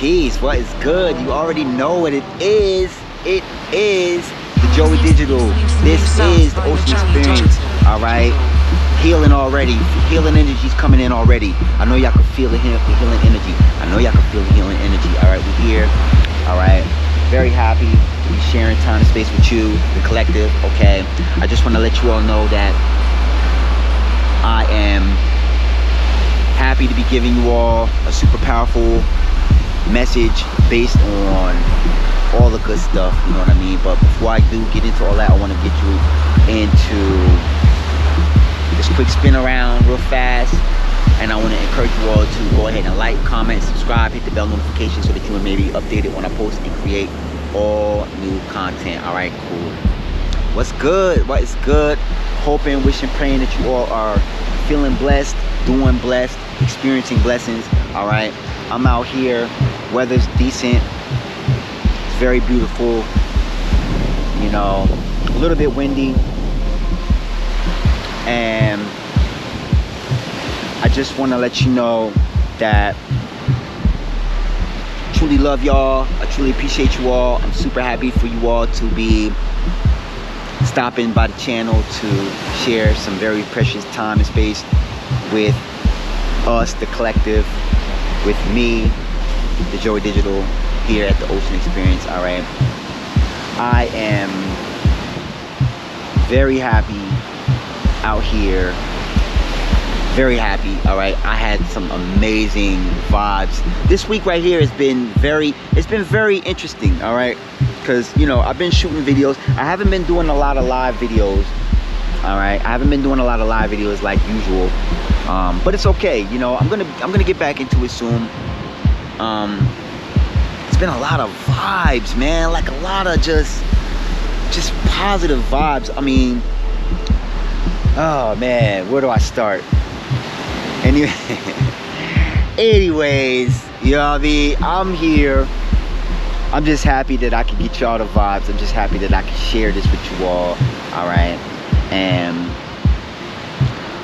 Peace. What is good? You already know what it is. It is the Joey Digital. This is the Ocean Experience. Alright? Healing already. Healing energy's coming in already. I know y'all can feel the healing energy. I know y'all can feel the healing energy. Alright, we're here. Alright. Very happy to be sharing time and space with you, the collective. Okay. I just want to let you all know that I am happy to be giving you all a super powerful message based on all the good stuff, you know what I mean? But before I do get into all that, I want to get you into this quick spin around real fast, and I want to encourage you all to go ahead and like, comment, subscribe, hit the bell notification so that you will maybe update it when I post and create all new content. All right, cool. What's good? What is good? Hoping, wishing, praying that you all are feeling blessed, doing blessed, experiencing blessings. All right, I'm out here. Weather's decent. It's very beautiful. You know, a little bit windy. And I just want to let you know that I truly love y'all. I truly appreciate you all. I'm super happy for you all to be stopping by the channel to share some very precious time and space with us, the collective, with me, the Joey Digital, here at the Ocean Experience. All right, I am very happy out here, very happy. All right, I had some amazing vibes this week right here. It's been very interesting. All right, because you know, I've been shooting videos. I haven't been doing a lot of live videos. All right, I haven't been doing a lot of live videos like usual, but it's okay. You know, I'm gonna get back into it soon. It's been a lot of vibes, man, like a lot of just positive vibes. I mean, oh man, where do I start? Anyway, anyways, you know what I mean? I'm here. I'm just happy that I can get y'all the vibes. I'm just happy that I can share this with you all. All right, and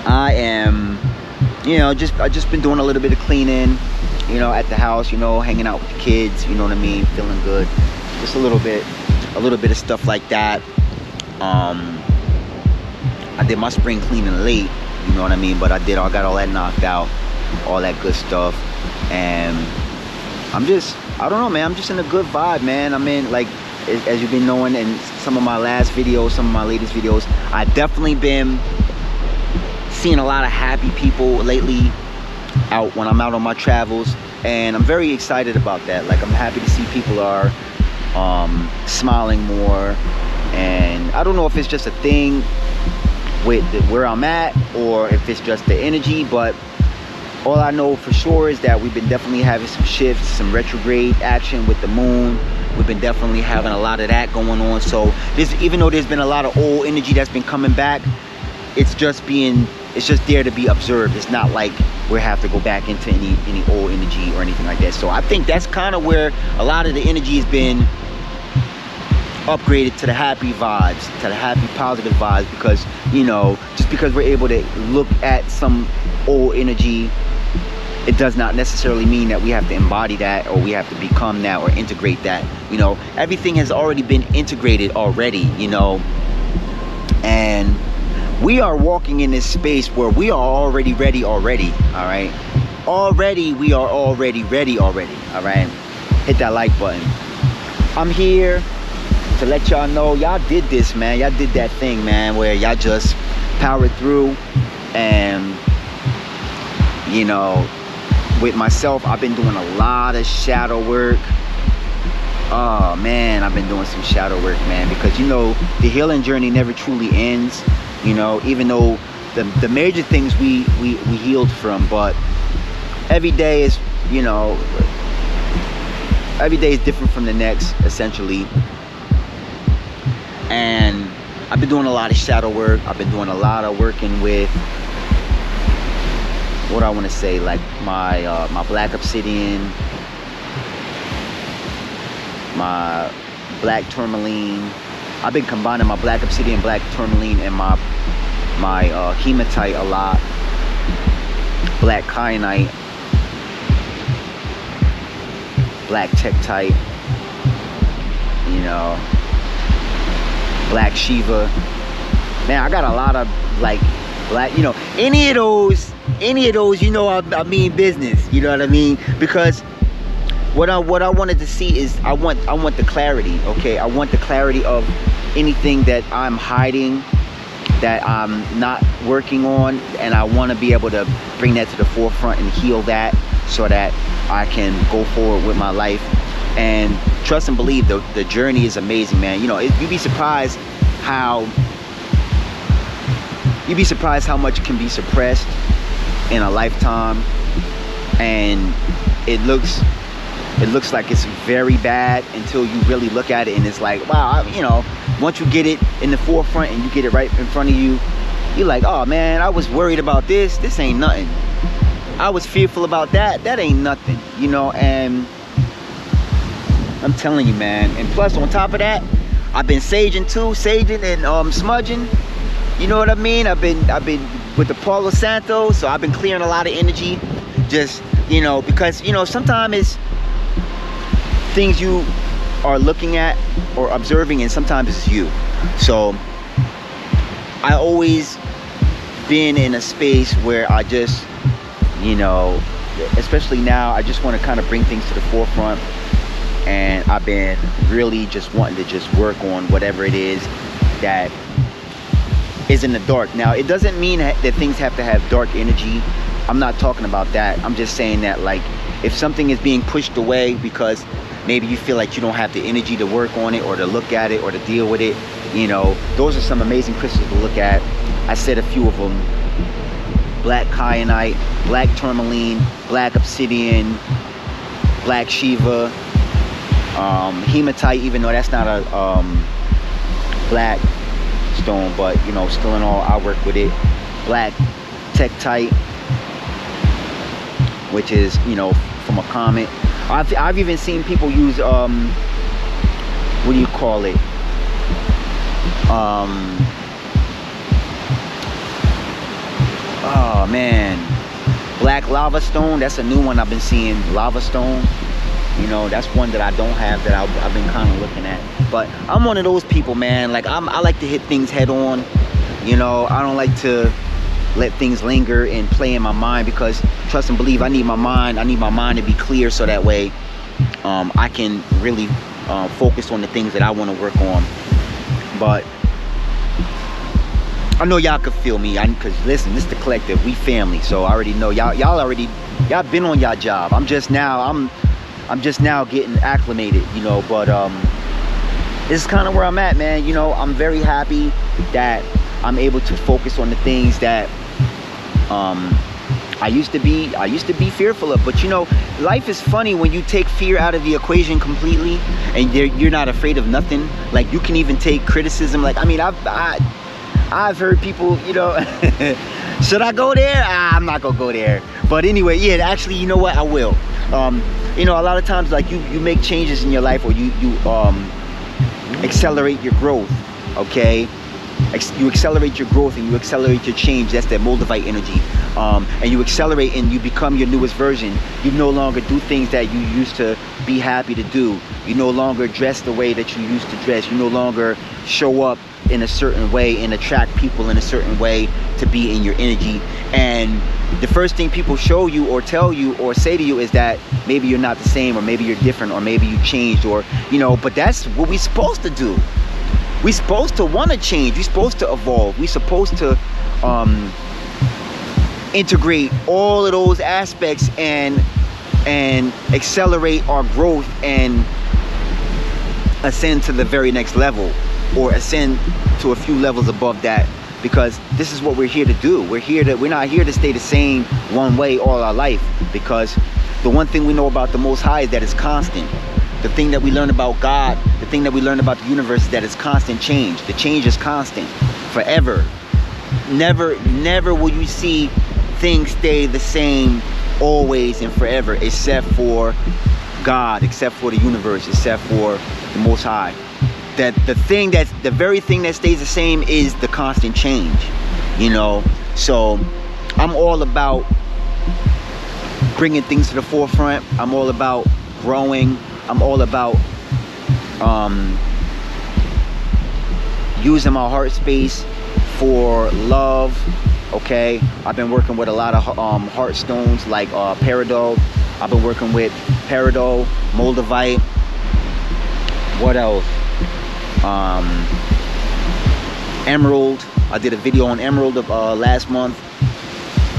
I am, you know, I just been doing a little bit of cleaning, you know, at the house, you know, hanging out with the kids, you know what I mean, feeling good, just a little bit of stuff like that. I did my spring cleaning late, you know what I mean, but I got all that knocked out, all that good stuff, and I don't know, man, I'm just in a good vibe, man. I'm in, like, as you've been knowing in some of my last videos, some of my latest videos, I definitely been seeing a lot of happy people lately out when I'm out on my travels, and I'm very excited about that. Like, I'm happy to see people are smiling more, and I don't know if it's just a thing with where I'm at or if it's just the energy, but all I know for sure is that we've been definitely having some shifts, some retrograde action with the moon. We've been definitely having a lot of that going on. So even though there's been a lot of old energy that's been coming back, it's just there to be observed. It's not like we have to go back into any old energy or anything like that. So I think that's kind of where a lot of the energy has been upgraded to the happy vibes, to the happy positive vibes, because, you know, just because we're able to look at some old energy, it does not necessarily mean that we have to embody that or we have to become that or integrate that. You know, everything has already been integrated already, you know, and we are walking in this space where we are already ready already. All right, we are already ready already. All right, hit that like button. I'm here to let y'all know y'all did this, man. Y'all did that thing, man, where y'all just powered through. And you know, with myself, I've been doing a lot of shadow work. Oh man, I've been doing some shadow work, man, because, you know, the healing journey never truly ends, you know, even though the major things we healed from, but every day is, you know, every day is different from the next, essentially. And I've been doing a lot of shadow work. I've been doing a lot of working with, what I want to say, like my black obsidian, my black tourmaline. I've been combining my black obsidian, black tourmaline, and my hematite a lot, black kyanite, black tektite, you know, black Shiva. Man, I got a lot of like black, you know, any of those, you know, I mean business, you know what I mean? Because what I wanted to see is I want the clarity, okay? I want the clarity of anything that I'm hiding, that I'm not working on, and I want to be able to bring that to the forefront and heal that so that I can go forward with my life. And trust and believe, the journey is amazing, man. You know, you'd be surprised how much can be suppressed in a lifetime, and it looks like it's very bad until you really look at it, and it's like, wow, you know, once you get it in the forefront and you get it right in front of you, you're like, oh man, I was worried about this ain't nothing. I was fearful about that ain't nothing, you know. And I'm telling you, man. And plus, on top of that, I've been saging and smudging, you know what I mean? I've been with the Palo Santo, so I've been clearing a lot of energy, just, you know, because, you know, sometimes it's things you are looking at or observing, and sometimes it's you. So I always been in a space where I just, you know, especially now, I just want to kind of bring things to the forefront, and I've been really just wanting to just work on whatever it is that is in the dark. Now, it doesn't mean that things have to have dark energy. I'm not talking about that. I'm just saying that, like, if something is being pushed away because maybe you feel like you don't have the energy to work on it or to look at it or to deal with it, you know, those are some amazing crystals to look at. I said a few of them: black kyanite, black tourmaline, black obsidian, black Shiva, hematite, even though that's not a black stone, but, you know, still in all, I work with it. Black tektite, which is, you know, from a comet. I've even seen people use what do you call it, oh man, black lava stone. That's a new one I've been seeing, lava stone. You know, that's one that I don't have, that I've been kind of looking at. But I'm one of those people, man, like I like to hit things head on. You know, I don't like to let things linger and play in my mind, because trust and believe, I need my mind to be clear, so that way I can really focus on the things that I want to work on. But I know y'all could feel me, because listen, this is the collective, we family, so I already know y'all been on y'all job. I'm just now getting acclimated, you know. But this is kind of where I'm at, man. You know, I'm very happy that I'm able to focus on the things that I used to be fearful of. But, you know, life is funny when you take fear out of the equation completely, and you're not afraid of nothing. Like, you can even take criticism. Like, I mean, I've heard people, you know, should I go there? I'm not gonna go there. But anyway, yeah, actually, you know what, I will. You know, a lot of times, like, you make changes in your life, or you accelerate your growth, okay? You accelerate your growth and you accelerate your change. That's that Moldavite energy. And you accelerate and you become your newest version. You no longer do things that you used to be happy to do. You no longer dress the way that you used to dress. You no longer show up in a certain way and attract people in a certain way to be in your energy. And the first thing people show you or tell you or say to you is that maybe you're not the same, or maybe you're different, or maybe you changed, or, you know, but that's what we're supposed to do. We're supposed to want to change. We're supposed to evolve. We're supposed to integrate all of those aspects and accelerate our growth and ascend to the very next level, or ascend to a few levels above that, because this is what we're here to do. We're not here to stay the same one way all our life, because the one thing we know about the Most High is that it's constant. The thing that we learn about God, the thing that we learn about the universe, is that it's constant change. The change is constant, forever. Never will you see things stay the same always and forever, except for God, except for the universe, except for the Most High. That the very thing that stays the same is the constant change, you know. So I'm all about bringing things to the forefront. I'm all about growing. I'm all about using my heart space for love. Okay, I've been working with a lot of heart stones like peridot. I've been working with peridot, moldavite. What else? Emerald. I did a video on emerald last month.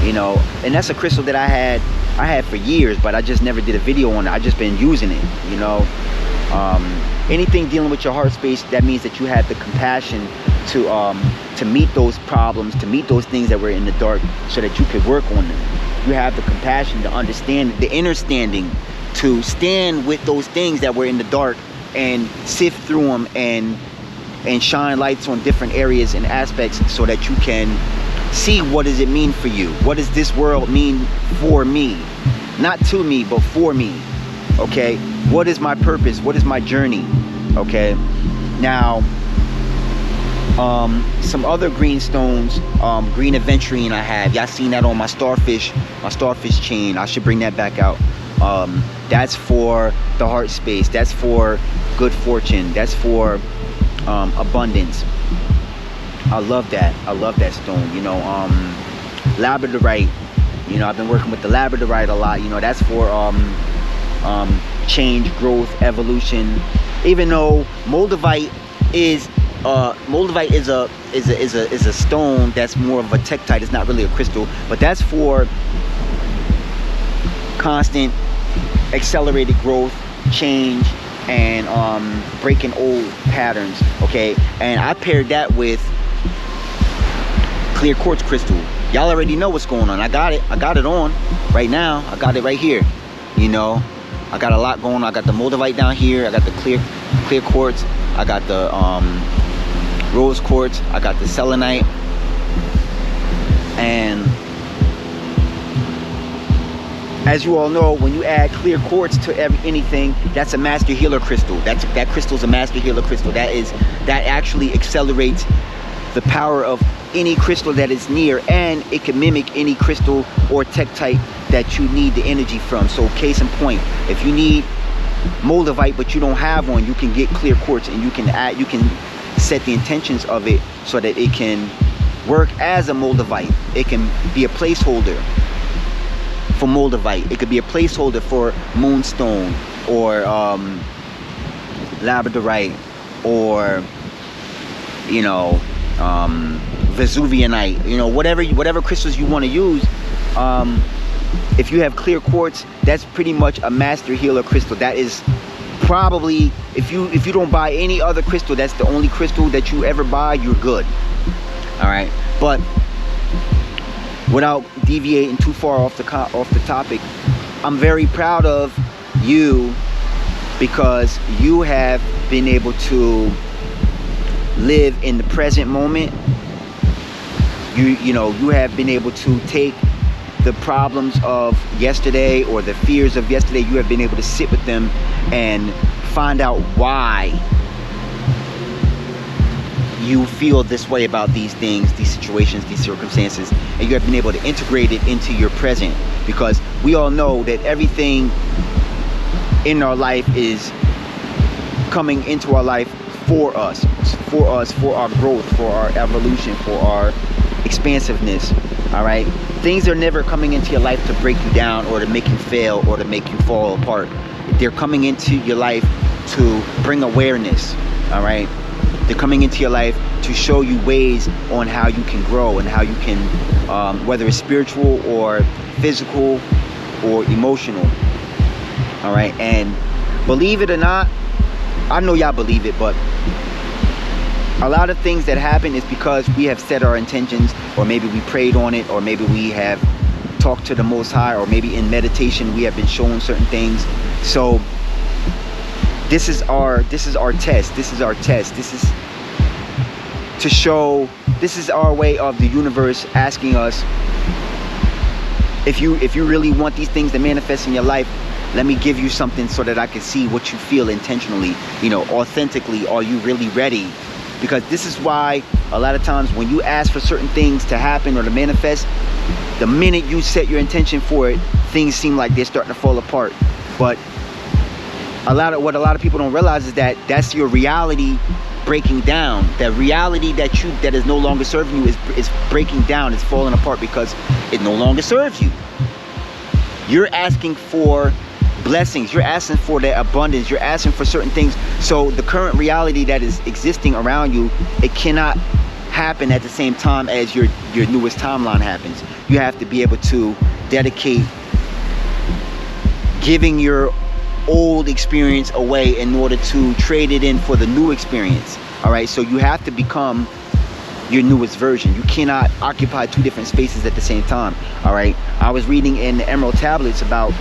You know, and that's a crystal that I had for years, but I just never did a video on it. I just been using it. You know, anything dealing with your heart space, that means that you have the compassion to meet those problems, to meet those things that were in the dark, so that you could work on them. You have the compassion to understand, the understanding to stand with those things that were in the dark and sift through them and shine lights on different areas and aspects, so that you can see what does it mean for you. What does this world mean for me? Not to me, but for me. Okay, what is my purpose? What is my journey? Okay, now some other green stones, green aventurine I have. Y'all seen that on my starfish chain. I should bring that back out. That's for the heart space. That's for good fortune. That's for abundance. I love that. I love that stone. You know, labradorite. You know, I've been working with the labradorite a lot. You know, that's for change, growth, evolution. Even though moldavite is a stone that's more of a tektite. It's not really a crystal, but that's for constant accelerated growth, change, and breaking old patterns. Okay, and I paired that with clear quartz crystal. Y'all already know what's going on. I got it on right now. I got it right here. You know, I got a lot going on. I got the moldavite down here. I got the clear quartz. I got the rose quartz. I got the selenite. And as you all know, when you add clear quartz to anything, that's a master healer crystal. That crystal is a master healer crystal. That actually accelerates the power of any crystal that is near, and it can mimic any crystal or tektite that you need the energy from. So case in point, if you need moldavite but you don't have one, you can get clear quartz, and you can set the intentions of it so that it can work as a moldavite. It can be a placeholder for moldavite. It could be a placeholder for moonstone or labradorite, or you know, Vesuvianite. You know, whatever crystals you want to use. If you have clear quartz, that's pretty much a master healer crystal. That is probably, if you don't buy any other crystal, that's the only crystal that you ever buy, you're good. All right, but without deviating too far off the topic, I'm very proud of you, because you have been able to live in the present moment. You know, you have been able to take the problems of yesterday or the fears of yesterday. You have been able to sit with them and find out why you feel this way about these things, these situations, these circumstances, and you have been able to integrate it into your present. Because we all know that everything in our life is coming into our life for us, for our growth, for our evolution, for our expansiveness. All right, things are never coming into your life to break you down or to make you fail or to make you fall apart. They're coming into your life to bring awareness. All right, they're coming into your life to show you ways on how you can grow and how you can, whether it's spiritual or physical or emotional. All right, and believe it or not, I know y'all believe it, but a lot of things that happen is because we have set our intentions, or maybe we prayed on it, or maybe we have talked to the Most High, or maybe in meditation we have been shown certain things. So this is our test. This is our test. This is to show. This is our way of the universe asking us, if you really want these things to manifest in your life, let me give you something so that I can see what you feel intentionally, you know, authentically. Are you really ready? Because this is why a lot of times when you ask for certain things to happen or to manifest, the minute you set your intention for it, things seem like they're starting to fall apart. But what a lot of people don't realize is that that's your reality breaking down. That reality that is no longer serving you is breaking down. It's falling apart because it no longer serves you. You're asking for blessings. You're asking for that abundance. You're asking for certain things. So the current reality that is existing around you, it cannot happen at the same time as your newest timeline happens. You have to be able to dedicate giving your old experience away in order to trade it in for the new experience. All right, so you have to become your newest version. You cannot occupy two different spaces at the same time. All right, I was reading in the Emerald Tablets about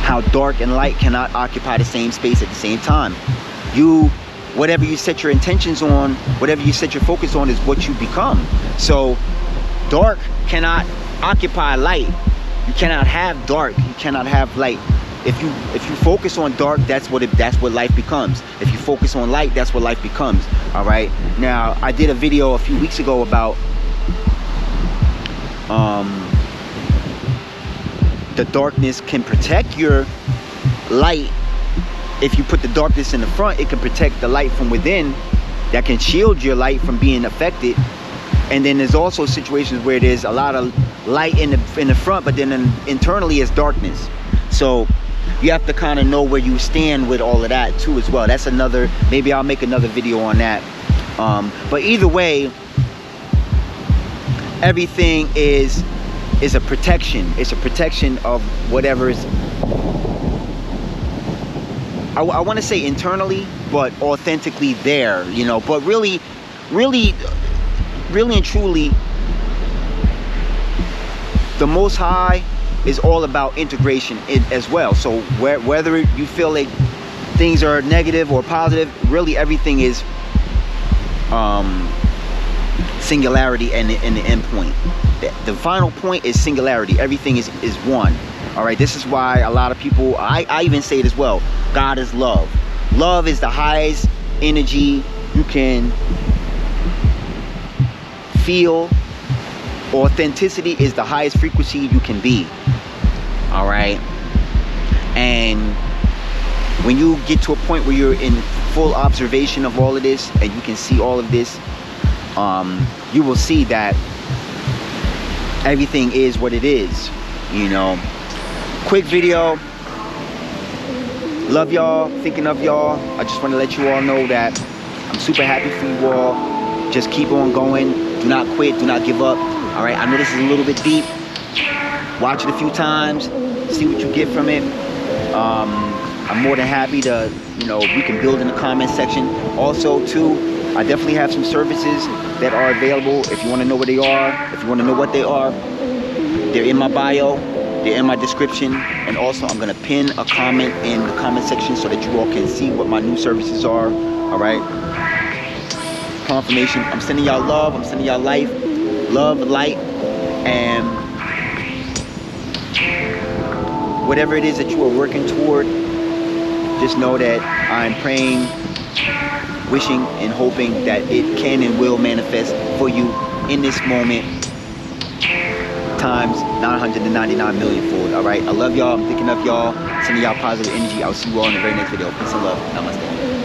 how dark and light cannot occupy the same space at the same time. Whatever you set your intentions on, whatever you set your focus on is what you become. So dark cannot occupy light. You cannot have dark, you cannot have light. If you focus on dark, that's what life becomes. If you focus on light, that's what life becomes. All right. Now, I did a video a few weeks ago about the darkness can protect your light. If you put the darkness in the front, it can protect the light from within. That can shield your light from being affected. And then there's also situations where there's a lot of light in the front, but then internally it's darkness. So you have to kind of know where you stand with all of that too as well. That's another, maybe I'll make another video on that. But either way, everything is a protection. It's a protection of whatever is, I want to say internally, but authentically there, you know. But really and truly, the Most High is all about integration as well. So whether you feel like things are negative or positive, really everything is singularity and the end point. The final point is singularity. Everything is one. All right, this is why a lot of people, I even say it as well, God is love. Love is the highest energy you can feel. Authenticity is the highest frequency you can be. All right, and when you get to a point where you're in full observation of all of this and you can see all of this, you will see that everything is what it is, you know. Quick video. Love y'all, thinking of y'all. I just want to let you all know that I'm super happy for you all. Just keep on going. Do not quit. Do not give up. All right, I know this is a little bit deep. Watch it a few times. See what you get from it. I'm more than happy to, you know, we can build in the comment section. Also, too, I definitely have some services that are available. If you want to know where they are, if you want to know what they are, they're in my bio. They're in my description, and also I'm gonna pin a comment in the comment section so that you all can see what my new services are. All right, confirmation. I'm sending y'all love. I'm sending y'all life, love, light, and whatever it is that you are working toward. Just know that I'm praying, wishing, and hoping that it can and will manifest for you in this moment. Times 999 million fold. All right, I love y'all. I'm thinking of y'all, sending y'all positive energy. I'll see you all in the very next video. Peace and love. Namaste.